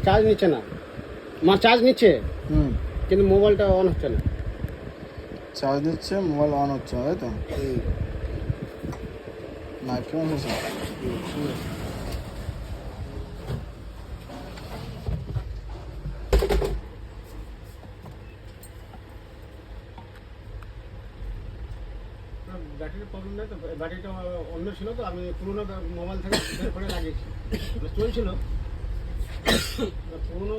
Charge নিচ্ছে না, charge নিচ্ছে কিন্তু মোবাইলটা অন হচ্ছে না। চার্জ দিচ্ছে, মোবাইল অন হচ্ছে না, তাই তো? না, কেমন হচ্ছে? ব্যাটারির প্রবলেম নেই তো, ব্যাটারিটা অন্য ছিল তো, আমি পুরোনো মোবাইল থেকে বের করে লাগিয়েছি, চলছিল পুরোনো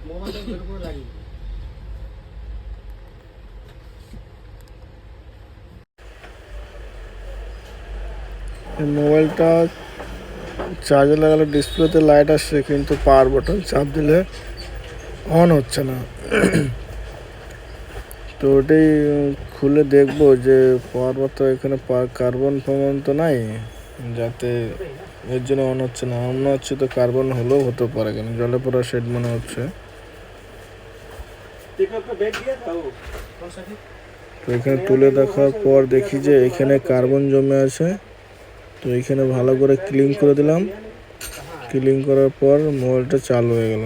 মোবাইল থেকে বের করে লাগিয়েছি। মোবাইলটা চার্জে লাগালে ডিসপ্লেতে লাইট আসছে, কিন্তু পাওয়ার বাটন চাপ দিলে অন হচ্ছে না। তো ওটাই খুলে দেখবো যে পাওয়ার বাটন এখানে কার্বন ফার্বন তো নাই, যাতে এর জন্য অন হচ্ছে না। মনে হচ্ছে তো কার্বন হলেও হতে পারে, কেন জলে পড়া শেড মনে হচ্ছে। তো এখানে তুলে দেখার পর দেখি যে এখানে কার্বন জমে আছে। তো এখানে ভালো করে ক্লিন করে দিলাম। ক্লিন করার পর মোবাইলটা চালু হয়ে গেল।